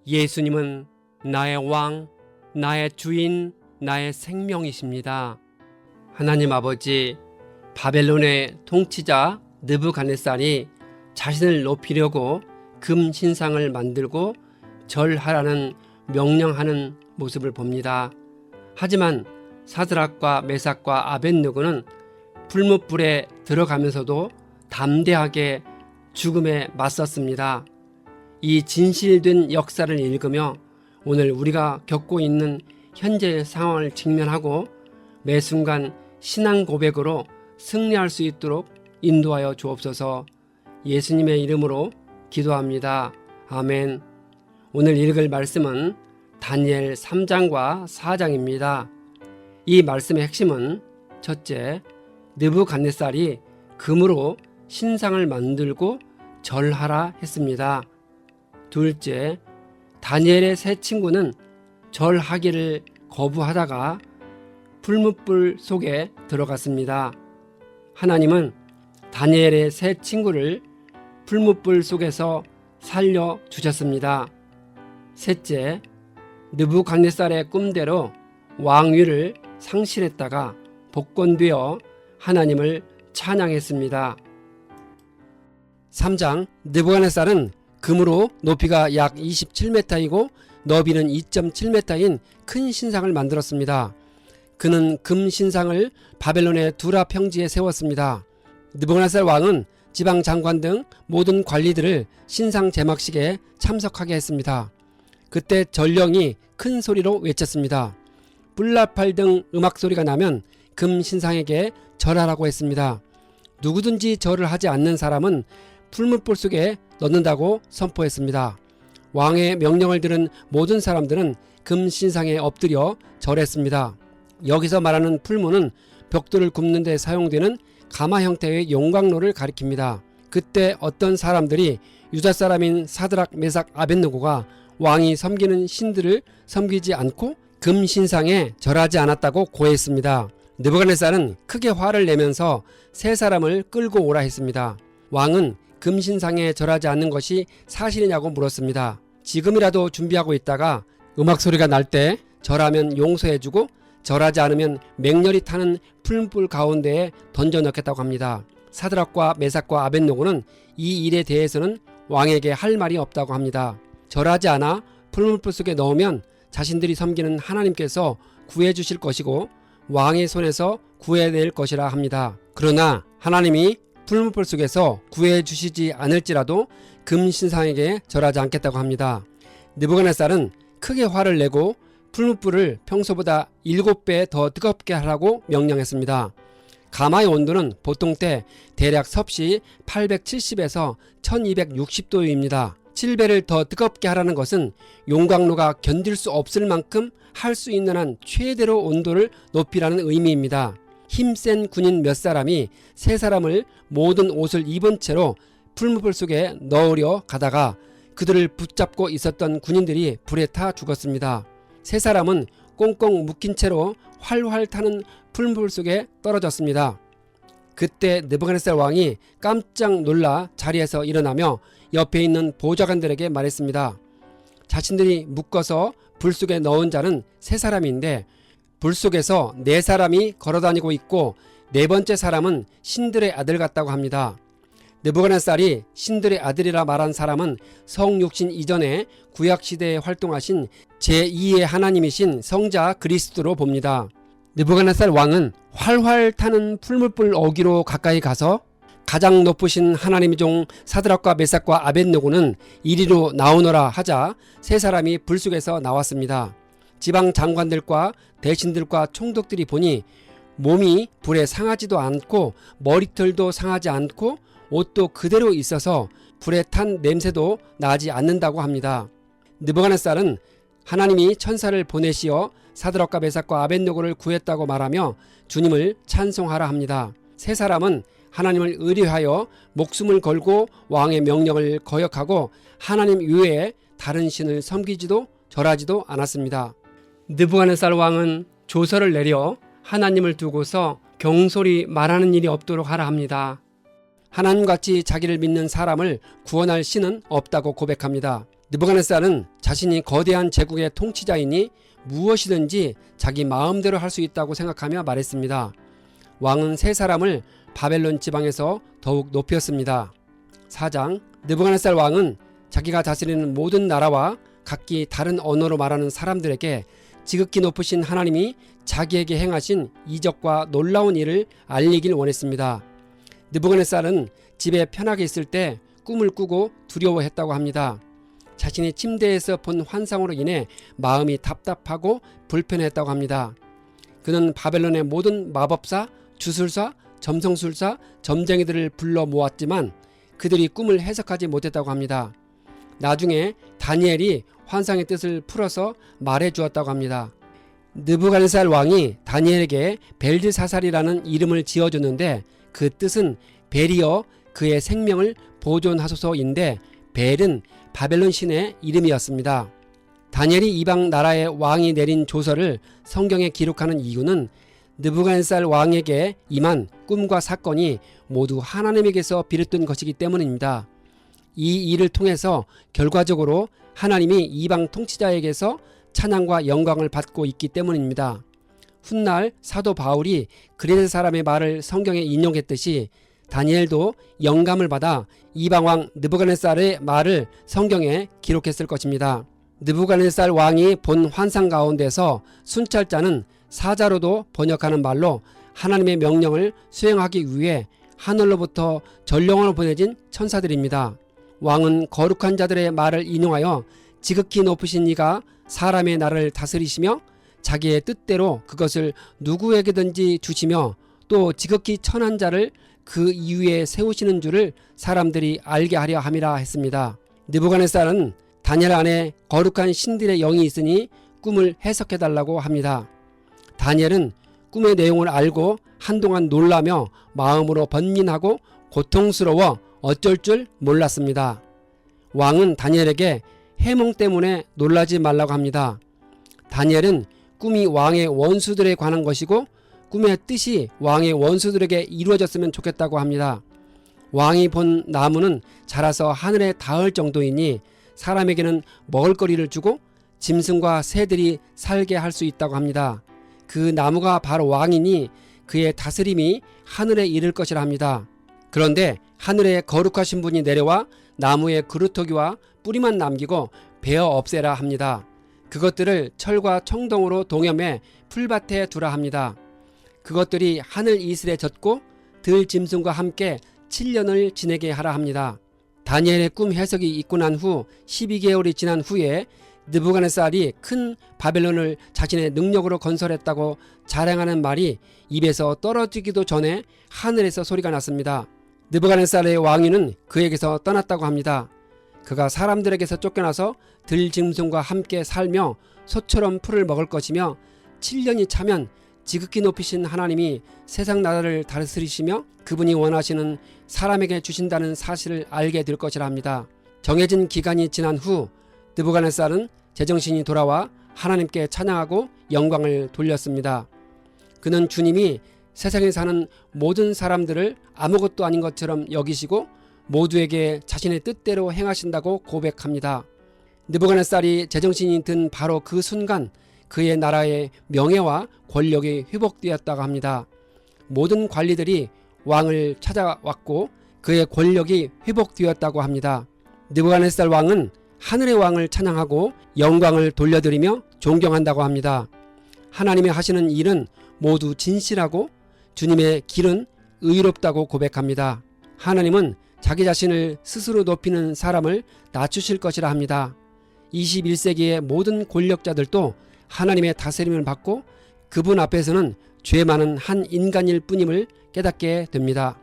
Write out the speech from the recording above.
예수님은 나의 왕, 나의 주인, 나의 생명이십니다. 하나님 아버지, 바벨론의 통치자 느부갓네살이 자신을 높이려고 금 신상을 만들고 절하라는 명령하는 모습을 봅니다. 하지만 사드락과 메삭과 아벳느고는 풀무불에 들어가면서도 담대하게 죽음에 맞섰습니다. 이 진실된 역사를 읽으며 오늘 우리가 겪고 있는 현재의 상황을 직면하고 매 순간 신앙 고백으로 승리할 수 있도록 인도하여 주옵소서. 예수님의 이름으로 기도합니다. 아멘. 오늘 읽을 말씀은 다니엘 3장과 4장입니다. 이 말씀의 핵심은 첫째, 느부갓네살이 금으로 신상을 만들고 절하라 했습니다. 둘째, 다니엘의 세 친구는 절하기를 거부하다가 풀무불 속에 들어갔습니다. 하나님은 다니엘의 세 친구를 풀무불 속에서 살려주셨습니다. 셋째, 느부갓네살의 꿈대로 왕위를 상실했다가 복권되어 하나님을 찬양했습니다. 3장, 느부갓네살은 금으로 높이가 약 27m이고 너비는 2.7m인 큰 신상을 만들었습니다. 그는 금 신상을 바벨론의 두라 평지에 세웠습니다. 느부갓네살 왕은 지방 장관 등 모든 관리들을 신상 제막식에 참석하게 했습니다. 그때 전령이 큰 소리로 외쳤습니다. 뿔나팔 등 음악 소리가 나면 금 신상에게 절하라고 했습니다. 누구든지 절을 하지 않는 사람은 풀무불 속에 넣는다고 선포했습니다. 왕의 명령을 들은 모든 사람들은 금 신상에 엎드려 절했습니다. 여기서 말하는 풀무는 벽돌을 굽는 데 사용되는 가마 형태의 용광로를 가리킵니다. 그때 어떤 사람들이 유다 사람인 사드락, 메삭, 아벳느고가 왕이 섬기는 신들을 섬기지 않고 금 신상에 절하지 않았다고 고했습니다. 느부갓네살은 크게 화를 내면서 세 사람을 끌고 오라 했습니다. 왕은 금 신상에 절하지 않는 것이 사실이냐고 물었습니다. 지금이라도 준비하고 있다가 음악 소리가 날 때 절하면 용서해주고 절하지 않으면 맹렬히 타는 풀무불 가운데에 던져 넣겠다고 합니다. 사드락과 메삭과 아벳느고는 이 일에 대해서는 왕에게 할 말이 없다고 합니다. 절하지 않아 풀무불 속에 넣으면 자신들이 섬기는 하나님께서 구해주실 것이고 왕의 손에서 구해낼 것이라 합니다. 그러나 하나님이 풀무불 속에서 구해주시지 않을지라도 금 신상에게 절하지 않겠다고 합니다. 느부갓네살은 크게 화를 내고 풀무불을 평소보다 7배 더 뜨겁게 하라고 명령했습니다. 가마의 온도는 보통 때 대략 섭씨 870에서 1260도입니다. 7배를 더 뜨겁게 하라는 것은 용광로가 견딜 수 없을 만큼 할 수 있는 한 최대로 온도를 높이라는 의미입니다. 힘센 군인 몇 사람이 세 사람을 모든 옷을 입은 채로 풀무불 속에 넣으려 가다가 그들을 붙잡고 있었던 군인들이 불에 타 죽었습니다. 세 사람은 꽁꽁 묶인 채로 활활 타는 풀무불 속에 떨어졌습니다. 그때 느부갓네살 왕이 깜짝 놀라 자리에서 일어나며 옆에 있는 보좌관들에게 말했습니다. 자신들이 묶어서 불 속에 넣은 자는 세 사람인데 불 속에서 네 사람이 걸어다니고 있고 네 번째 사람은 신들의 아들 같다고 합니다. 느부갓네살이 신들의 아들이라 말한 사람은 성육신 이전에 구약시대에 활동하신 제2의 하나님이신 성자 그리스도로 봅니다. 느부갓네살 왕은 활활 타는 풀무불 어귀로 가까이 가서 가장 높으신 하나님의 종 사드락과 메삭과 아벳느고는 이리로 나오너라 하자 세 사람이 불 속에서 나왔습니다. 지방 장관들과 대신들과 총독들이 보니 몸이 불에 상하지도 않고 머리털도 상하지 않고 옷도 그대로 있어서 불에 탄 냄새도 나지 않는다고 합니다. 느부갓네살은 하나님이 천사를 보내시어 사드락과 메삭과 아벳느고를 구했다고 말하며 주님을 찬송하라 합니다. 세 사람은 하나님을 의뢰하여 목숨을 걸고 왕의 명령을 거역하고 하나님 외에 다른 신을 섬기지도 절하지도 않았습니다. 느부갓네살 왕은 조서를 내려 하나님을 두고서 경솔히 말하는 일이 없도록 하라 합니다. 하나님같이 자기를 믿는 사람을 구원할 신은 없다고 고백합니다. 느부갓네살은 자신이 거대한 제국의 통치자이니 무엇이든지 자기 마음대로 할 수 있다고 생각하며 말했습니다. 왕은 세 사람을 바벨론 지방에서 더욱 높였습니다. 4장 느부갓네살 왕은 자기가 다스리는 모든 나라와 각기 다른 언어로 말하는 사람들에게 지극히 높으신 하나님이 자기에게 행하신 이적과 놀라운 일을 알리길 원했습니다. 느부갓네살은 집에 편하게 있을 때 꿈을 꾸고 두려워했다고 합니다. 자신이 침대에서 본 환상으로 인해 마음이 답답하고 불편했다고 합니다. 그는 바벨론의 모든 마법사, 주술사, 점성술사, 점쟁이들을 불러 모았지만 그들이 꿈을 해석하지 못했다고 합니다. 나중에 다니엘이 환상의 뜻을 풀어서 말해 주었다고 합니다. 느부갓네살 왕이 다니엘에게 벨드사살이라는 이름을 지어줬는데 그 뜻은 벨이여 그의 생명을 보존하소서인데 벨은 바벨론 신의 이름이었습니다. 다니엘이 이방 나라의 왕이 내린 조서를 성경에 기록하는 이유는 느부갓네살 왕에게 임한 꿈과 사건이 모두 하나님에게서 비롯된 것이기 때문입니다. 이 일을 통해서 결과적으로 하나님이 이방 통치자에게서 찬양과 영광을 받고 있기 때문입니다. 훗날 사도 바울이 그레데 사람의 말을 성경에 인용했듯이 다니엘도 영감을 받아 이방왕 느부갓네살의 말을 성경에 기록했을 것입니다. 느부갓네살 왕이 본 환상 가운데서 순찰자는 사자로도 번역하는 말로 하나님의 명령을 수행하기 위해 하늘로부터 전령으로 보내진 천사들입니다. 왕은 거룩한 자들의 말을 인용하여 지극히 높으신 이가 사람의 나라를 다스리시며 자기의 뜻대로 그것을 누구에게든지 주시며 또 지극히 천한 자를 그 이유에 세우시는 줄을 사람들이 알게 하려 함이라 했습니다. 느부갓네살은 다니엘 안에 거룩한 신들의 영이 있으니 꿈을 해석해달라고 합니다. 다니엘은 꿈의 내용을 알고 한동안 놀라며 마음으로 번민하고 고통스러워 어쩔 줄 몰랐습니다. 왕은 다니엘에게 해몽 때문에 놀라지 말라고 합니다. 다니엘은 꿈이 왕의 원수들에 관한 것이고 꿈의 뜻이 왕의 원수들에게 이루어졌으면 좋겠다고 합니다. 왕이 본 나무는 자라서 하늘에 닿을 정도이니 사람에게는 먹을거리를 주고 짐승과 새들이 살게 할 수 있다고 합니다. 그 나무가 바로 왕이니 그의 다스림이 하늘에 이를 것이라 합니다. 그런데 하늘에 거룩하신 분이 내려와 나무의 그루터기와 뿌리만 남기고 베어 없애라 합니다. 그것들을 철과 청동으로 동염해 풀밭에 두라 합니다. 그것들이 하늘 이슬에 젖고 들 짐승과 함께 7년을 지내게 하라 합니다. 다니엘의 꿈 해석이 있고 난 후 12개월이 지난 후에 느부갓네살이 큰 바벨론을 자신의 능력으로 건설했다고 자랑하는 말이 입에서 떨어지기도 전에 하늘에서 소리가 났습니다. 느부갓네살의 왕위는 그에게서 떠났다고 합니다. 그가 사람들에게서 쫓겨나서 들짐승과 함께 살며 소처럼 풀을 먹을 것이며 7년이 차면 지극히 높이신 하나님이 세상 나라를 다스리시며 그분이 원하시는 사람에게 주신다는 사실을 알게 될 것이라 합니다. 정해진 기간이 지난 후 느부갓네살은 제정신이 돌아와 하나님께 찬양하고 영광을 돌렸습니다. 그는 주님이 세상에 사는 모든 사람들을 아무것도 아닌 것처럼 여기시고 모두에게 자신의 뜻대로 행하신다고 고백합니다. 느부갓네살이 제정신이 든 바로 그 순간 그의 나라의 명예와 권력이 회복되었다고 합니다. 모든 관리들이 왕을 찾아왔고 그의 권력이 회복되었다고 합니다. 느부갓네살 왕은 하늘의 왕을 찬양하고 영광을 돌려드리며 존경한다고 합니다. 하나님이 하시는 일은 모두 진실하고 주님의 길은 의롭다고 고백합니다. 하나님은 자기 자신을 스스로 높이는 사람을 낮추실 것이라 합니다. 21세기의 모든 권력자들도 하나님의 다스림을 받고 그분 앞에서는 죄 많은 한 인간일 뿐임을 깨닫게 됩니다.